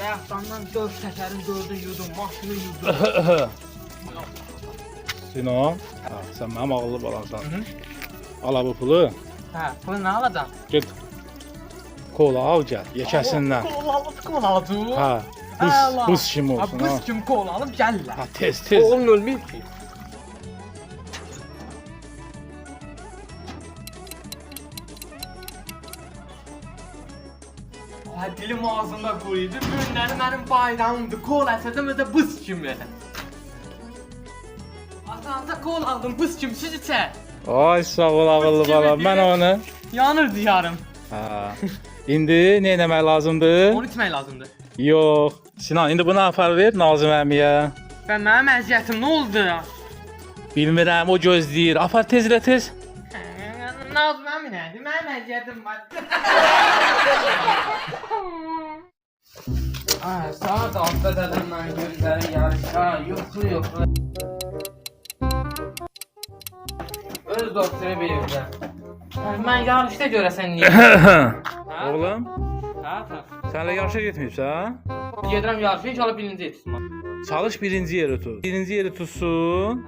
Bayaqdandan 4 təkərin 4'ü yudum, maşını yudum. Sinan, sən mənim ağıllı balamsan. Al bu pulu, Hə, bunu nə alacam? get kola al gəl, yekəsindən. Kola alacam. Hə, buz kimi olsun. Buz kimi kola alıb gəlirlər. Ha, tez. Oğlum ölməyib ki. Ay, dilim ağzımda quruydu. Günləri mənim bayramımdır. Kola əsədim də buz kimi. Ata kola aldım buz kimi, siz içər. Ay, sağ ol ağıllı balam, mən onu. Yanırdı yarım. Ha. İndi nə etmək lazımdır? Onu içmək lazımdır. Yox. Sinan, indi bunu apar ver Nazım əmiyə. Ben mənim əziyyətim nə oldu? Bilmirəm, o gözləyir. Apar tezlə tez. Nazım əmi nədir? Mənim əziyyətim var. Ay, saat 6'da dedim mən gözləri yarışa, yoxlu. Öz doktora verirəm. Mən yarışda görəsən niyə? Oğlum, Hə, hə. sənlə yarışa getməyibsən? Gedirəm yarışa, inşallah birinci yetişməm. Çalış birinci yeri tut. Birinci yeri tutsun.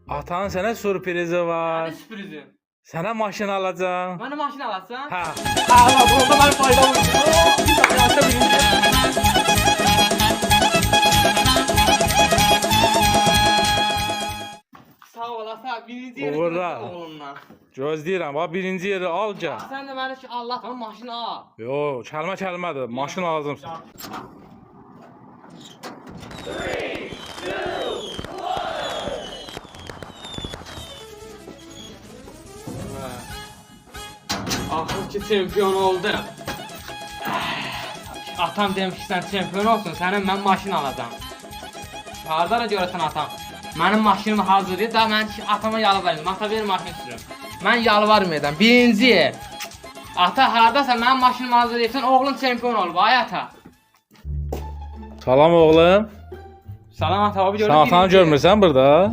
Atan sənə sürprizi var. Hadi sürprizim. Sənə maşın alacağam. Bana maşın alasın. Ha. Aa, burada ben faydalı. Yarışta birinci. Sağ olasın, birinci yeri Uğurlar. oğlunla. Gözləyirəm. Bax birinci yeri al gəl. Sen de bana şu Allah'tan maşını al. Yo, kəlmədir. Maşın lazımdır. Axır ki çempion oldum. Atam demiş ki sen çempion olsun, sənin mən maşın alacağım. Harada görəsən atam? Mənim maşınımı hazırlayır, da mən atama yalvarıyorum. Ata ver maşın sürüm. Mən yalvarmıyorum. Birinci yer. Ata haradasan mənim maşınımı hazırlayırsan, oğlum çempion ol. Vay ata. Salam oğlum. Salam ata, abi Sən gördüm. atanı görmürsən burada?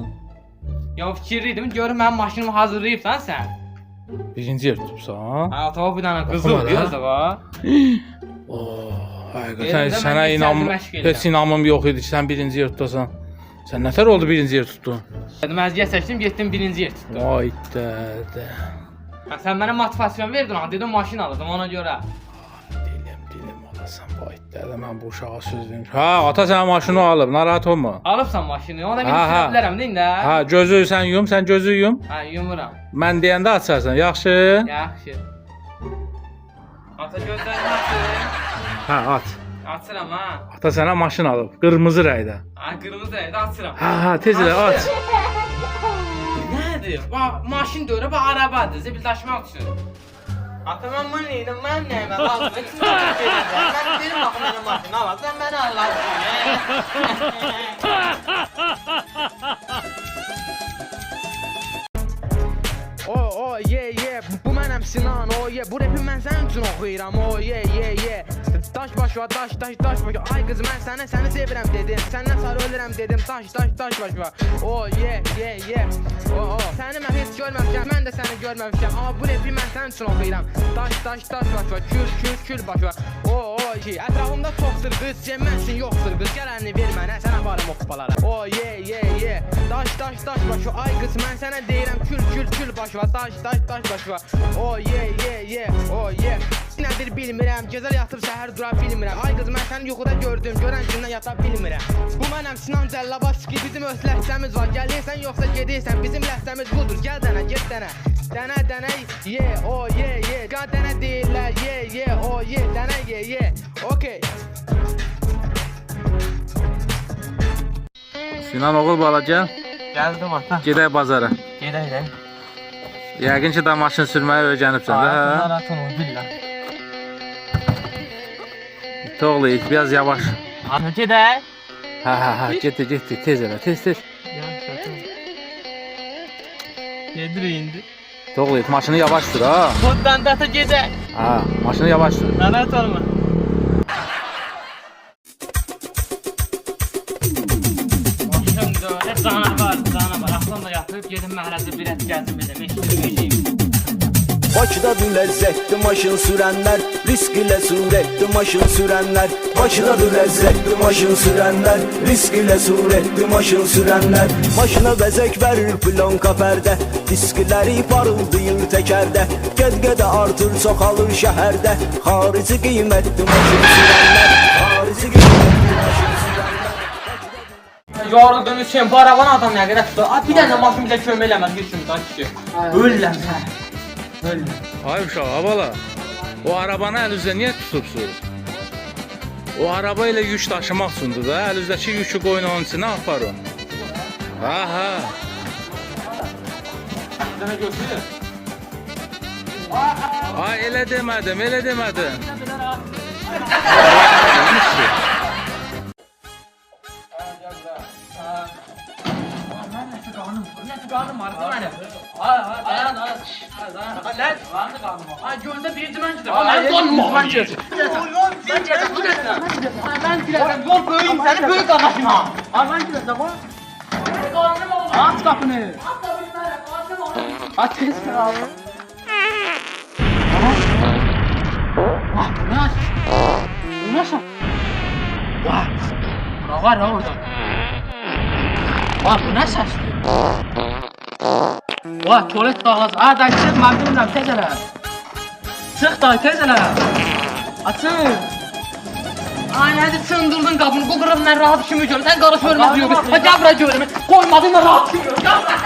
Ya fikirliydim, görüm mənim maşınımı hazırlayıbsan sən. Birinci yer tutubsan. Ha, ata bir dənə qızıl Oxuma da. yazdı var. Həqiqətən Yerində sənə mən inanmam, məşq edirəm. heç inanmam yox idi ki, sən birinci yer tutasan. Sən nətər oldu birinci yer tutdun? Dedim əziyyət çəkdim, getdim birinci yer tutdum. Vay dədə. Ha, sən mənə motivasiyon verdin, ha, dedim maşın aldım ona görə. Dilim olasan vay dədə, mən bu uşağa söz vermişəm. Ha, ata sənin maşını alıb, narahat olma. Alıbsan maşını, ona bir Ha, ha. sürə bilərəm deyin də. Ha, gözü sən yum, sən gözü yum. Ha, yumuram. Mən deyəndə açarsan, yaxşı? Yaxşı. Ata gözlərini açır. Ha, aç. Açıram ha. Ata sənə maşın alıb, qırmızı rəngdə. Ha, qırmızı rəngdə açıram. Ha, tez elə aç. Nədir? Bax, maşın deyir, bax, arabadır, zibil daşımaq üçün. Ata, mən bunu neydim, mən nəyimə lazım, heç nə gedəcəm. Mən dedim, baxın, mənə maşını alasın, mənə Yeah, bu mənəm Sinan, bu rapi mən sənin üçün oxuyuram, yeah. Daş baş var, daş baş var, ay qızı mən səni sevirəm dedim, səndən sarı ölürəm dedim, daş baş var, yeah. Səni mən heç görməmişəm, mən də səni görməmişəm, amma bu rapi mən sənin üçün oxuyuram, daş baş var, kül baş var, ətrafımda çoxdur qız, mən üçün yoxdur qız, gəl əlini ver mənə, sən aparım o kupalara, yeah. Daş baş var, ay qız mən sənə deyirəm, kül baş var, daş baş var, yeah. Nədir bilmirəm, gecəl yatıb səhər dura bilmirəm, ay qız mən səni yuxuda gördüm, görən gündən yata bilmirəm. Bu mənəm Sinan Cəllabaski, bizim öz ləhsəmiz var, gəlirsən yoxsa gedirsən, bizim ləhsəmiz budur, gəl dənə, get dənə. Dənə, yeah, qan dənə deyirlər, yeah, dənə, yeah, okey. Sinan oğul bala gəl, Gəldim ata. gedək bazara. Gedək. Yəqin ki, da maşın sürməyi öyrənibsən də, hə? Narahat olma, billah. Toğlu it, biraz yavaş. Ata, gedək. Ha, getdi, tez elə, tez. Gedir indi. Toğlu it, maşını yavaş sür, ha? Buradan da ata gedək. Ha, maşını yavaş sür. Narahat olma. Maşın canavar. Aslan da yatıb, gedim məhəllədə bir ət gəzim edəm, eşidim. Bakıdadır ləzzətli maşın sürənlər, risk ilə surətli maşın sürənlər. Bakıdadır ləzzətli maşın sürənlər, risk ilə surətli maşın sürənlər. Maşına bəzək verir plonka pərdə, diskləri parıldayır təkərdə. Gəd-gədə artır çoxalır şəhərdə, xarici qiymətli maşın sürənlər, xarici qiymətli maşın sürənlər. Yoruldum üçün bu arabanı adam nə qədər tutur? Bir dənə maşın bizə kömək eləməz, heç kim daha kişi. Ölürəm hə. Ölürəm. Ay uşaq, abala. O arabanı əlinizdə niyə tutubsunuz? O araba ilə yük daşımaq üçündür da. Əlinizdəki yükü qoyun onun içinə aparın. Ha ha. Sənə götürür. Ay elə demədim, elə demədim. Qarnım ağrıdı mənim. Dayan. Ay göldə birinci mən gedirəm. Mən qorxmuram mən gedirəm. Mən gedirəm. Yol böyüyüm səni böyük qanaşma. Ay mən gedirəm. Aç qapını. Aç tez kal. Ne aç? Ne aç? Vah. Ne var orada? Vah bu ne sesli? Vah tuvalet kağız. Aa da çık ben bilmirəm tez elə. Çıx da tez elə. Açın. Ay nədir sındırdın qapını, bu qırıb mən rahat işimi görüm. Sən qarış görməz yox. Ha gəl bura görüm. Qoymadın da rahat işimi görüm. Gəl bura.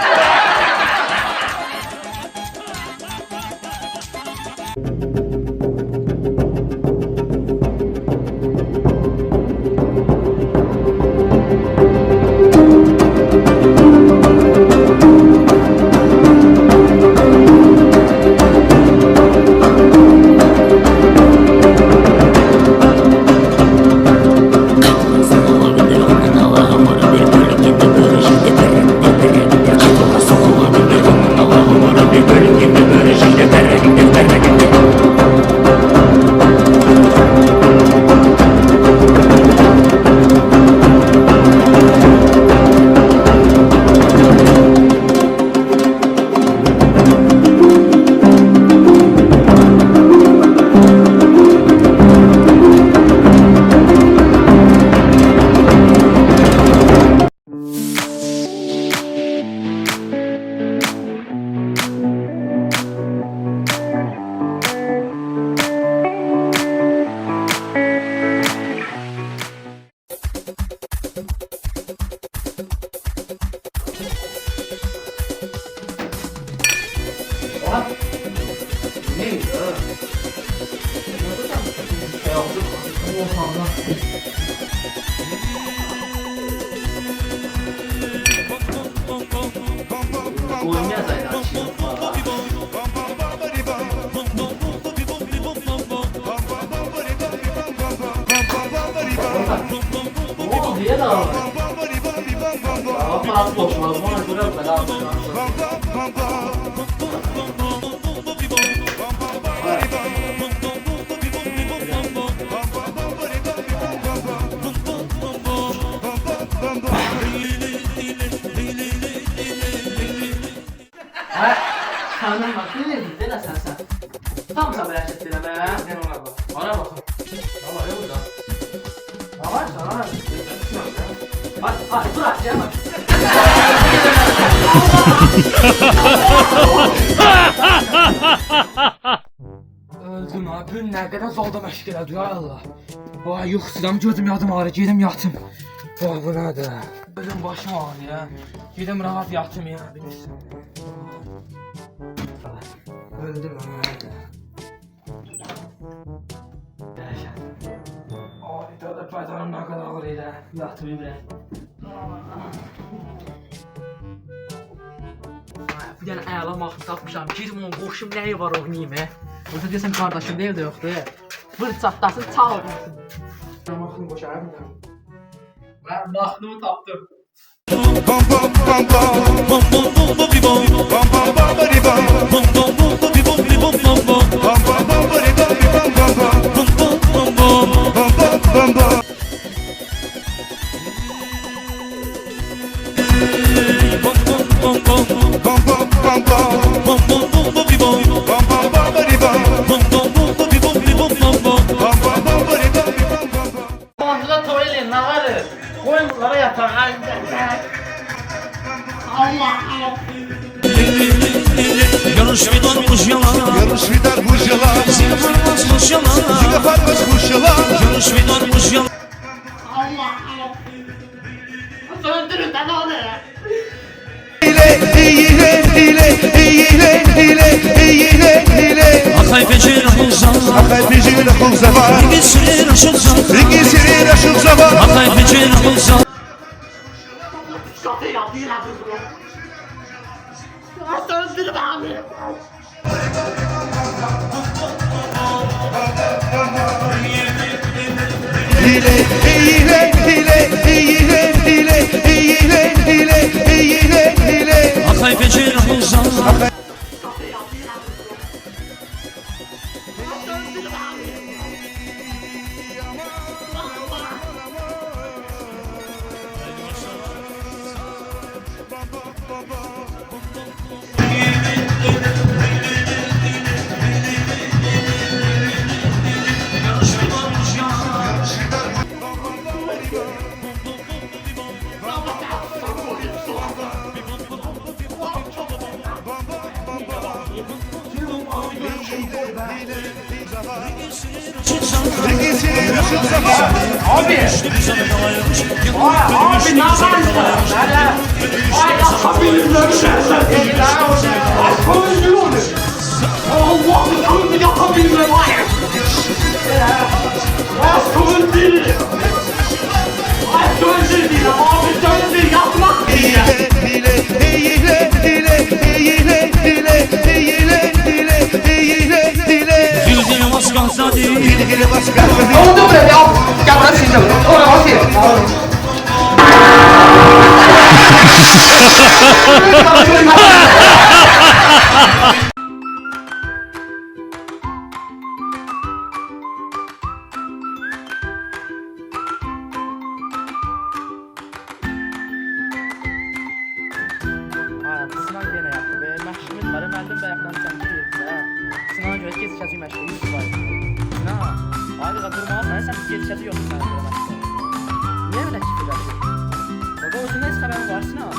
Tanrım bak, ne dedin? Ne dersen sen? Tam sabır ettin be. Ne ona bak. Bana bak. Ne var ya burada? Ne var sana? Hadi bırak ya bak. Öldüm abi. Ne kadar zolda meşgul ediyor Allah. Vay yok silahım gözüm yadım ağrı. Gidim yatım. Vay bu nedir? Ölüm başım ağrı ya. Gidim rahat yatım ya. Bilirsin. Öldüm ama nerede? Dəhşət. Ay, da paytanım nə qədər ağır elə. Yatıb bir. Bir dənə əla mahnı tapmışam. Girim onun qoşum nəyi var oynayayım. Burada deyəsən qardaşım deyil də yoxdur. Vır çatlasın, çal. Mahnını qoşarım. Mən mahnımı tapdım. Bum bum bum bum bum bum bum bum bum bum bum bum bum bum bum bum Nə var? Qoyun bunlara yatağa. Allah. Yarış fidanmış yalan, Yarış fidanmış yalan, zile parmazmış yalan, zile parmazmış yalan. yarış fidanmış yalan. Allah. Söndürün de ne olur? Hile. Akay beceri olsan, Akay beceri kul zaman, İngilizceler aşılsan, İngilizceler aşık zaman. akay beceri olsan. Söndürün abi. Hile. Akay beceri olsan, yarış fidanmış yalan. İngilizceler aşık zaman. Abi. Abi ne yaparsın? Ay yapabilirler. Ay söndürün. Allah'ım söndür yapabilirler. Ay söndür. Ay söndür diyorum. Abi söndür yapmak değil. Bildiğin vaskan değil. Oldu buraya ya. Gel buraya şimdi. Oraya bakayım. Sinan gene yaptı. Məşqimiz var. Müəllim bayaqdan sənə deyirdi ha. Sinana görə gecikəcək məşqə 100 var. Sinan, aylığa durmalısan, sən gecikəcək yoxdur sənə görə məşqə. Niyə belə fikirləşirsən? Baba özündən heç xəbərin var Sinan.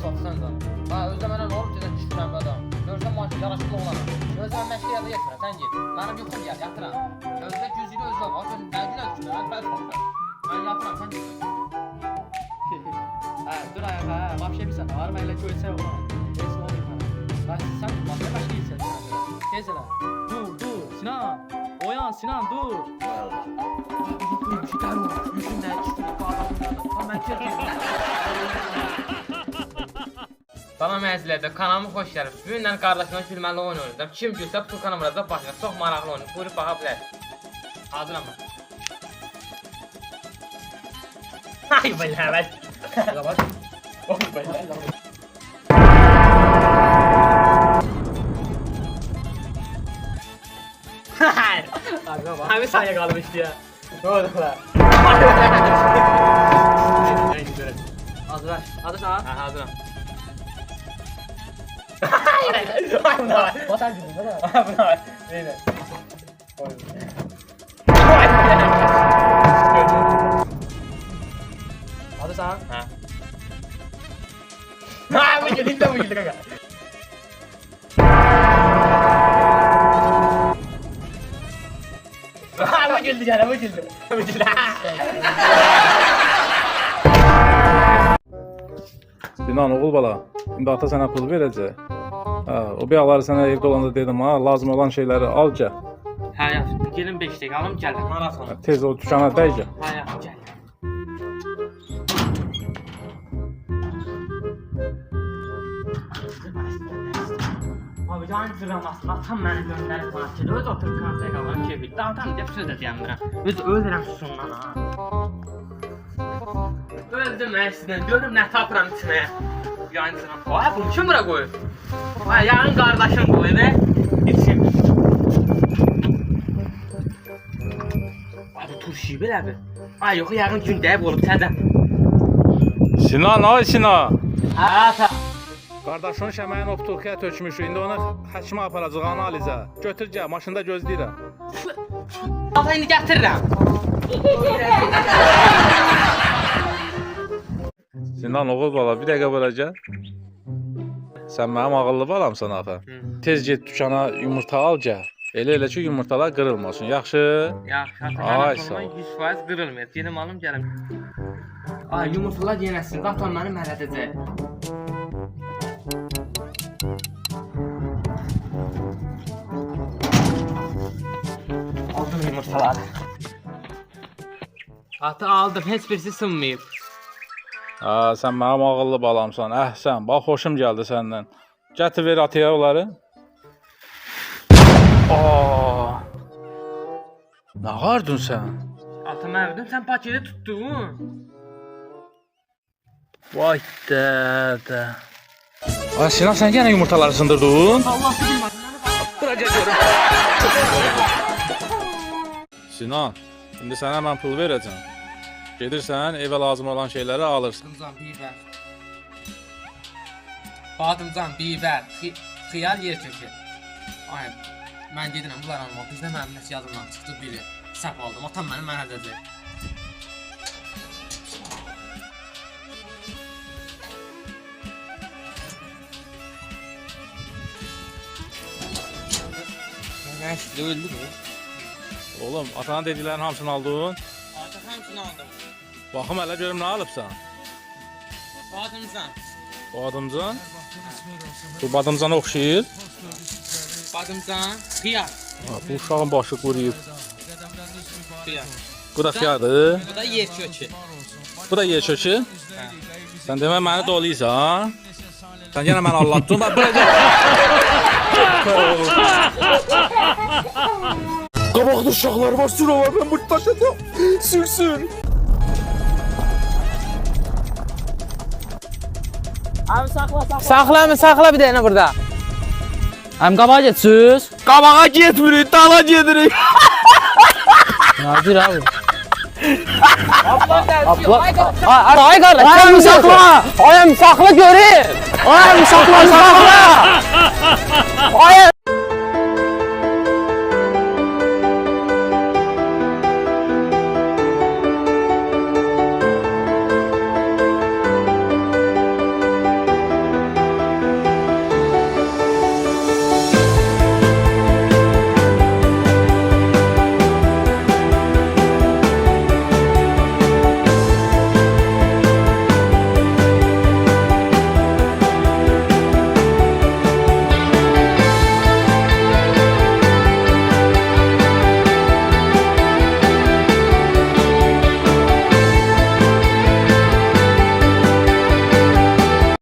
satsan da. Ha özdə mənə nə olub dedə düşürəm bu adam. Görsən maşın yaraşıqlı olanam. Özdə mən məşqə yada yetmirəm, sən get. Mənim yuxum gəl, yatıram. Özdə güzgü özlə var. Sən nə deyirsən ki? Mən yatıram, sən Hə, dur ayağa, hə, vapşe bir sənə, var mı elə görsə ola. Heç olmur mənə. Bax, sən başqa yiyirsən sən. Tez elə. Dur, Sinan. Oyan, Sinan, dur. Salam əzizlərdə, kanalıma xoş gəldiniz. Bu gündən qardaşımla gülməli oyun oynayacağım. Kim gülsə Furkan'a vuracaq başına. Çox maraqlı oyun. Buyurub baxa bilər. Hazıram mən. Ay belə, bəs. Oy belə. Həmin saniyə qalmışdı ya. Ne oldu lan? Hazırlaş. Hazırsan? Ha, hazıram. Batar gülün, hadi. Hazırsan? Ha, bu güldü kanka. Ha, bu güldü canım, bu güldü. Bu güldü. Sinan oğul bala, indi ata sənə pul verəcək. Hə, o bəyələri sənə evdə olanda dedim ha, lazım olan şeyləri al gəl. Hə, yaxşı. Gelin 5 dəqiqə alım, gəldim. Maraton. Tez o dükana dəy gəl. Hə, yaxşı, gəl. Abi, can cıramasın. Atam məni göndərib marketə. Öz oturub konsey qalanı keyfi. Dağıtam deyib söz də deyəmirəm. Öz ölürəm susundan ha. Öldüm mən sizdən. Görüm nə tapıram içməyə. Yan cıram. Ay, bunu kim bura qoyur? Ay, yarın qardaşım qoyur və içim. Ay, bu turşuyu belədir. Ay, yox, yarın gündəyib olub təzə. Sinan, ay Sinan. Hə, ata. Qardaşın şəməyin optuqiyə tökmüşük. İndi onu həkimə aparacaq analizə. Götür gəl, maşında gözləyirəm. Ata, indi gətirirəm. Sinan oğul bala, bir dəqiqə bura gəl. Sən mənim ağıllı balamsan axı. Tez get dükana yumurta al gəl. Elə ki yumurtalar qırılmasın. Yaxşı? Yaxşı, ata. Ay, Hələ sağ ol. 100% qırılmır. Gedim alım, gəlim. Ay, yumurtalar yenəsin. Atam məni mələdəcək. Aldım yumurtaları. Ata, aldım. Heç birisi sınmayıb. Ha, sən mənim ağıllı balamsan. Əhsən, bax xoşum gəldi səndən. Gətir ver ataya onları. Aa! Nə qardın sən? Ata, mən bildim, sən paketi tutdun. Vay dədə. Ay Sinan, sən yenə yumurtaları sındırdın? Allah bilmə. Bura gəl. Sinan, indi sənə mən pul verəcəm. Gedirsən, evə lazım olan şeyləri alırsan. Badımcan, bibər. Badımcan, bibər, xiyal yer kökü. Ay, mən gedirəm, bunlar almaq. Bizdə mənim nəsə yazımdan çıxdı biri. Səhv aldım, atam mənim mənə edəcək. Nə işli öldü mü? Oğlum, atanın dediklərin hamısını aldın. Ata, hamısını aldım. Baxım hələ görüm nə alıbsan. Badımcan. Badımcan. Bu badımcana oxşayır. Badımcan, xiyar. Ha, bu uşağın başı quruyub. Xiyar. Bu da xiyardır. Bu da yer kökü. Bu da yer kökü. Sən demə məni doluysan. Sən yenə məni allatdın. Bax, bura gəl. Qabaqda uşaqlar var, sürü var. Mən burada taşıyacağım. Sürsün. Saxla bir dənə burada. Həm qabağa getsiniz. Qabağa getmirik, dala gedirik. Nazir abi. Ay qardaş, ayağımı saxla. Ayağımı saxla göreyim. Ayağımı saxla. Ay.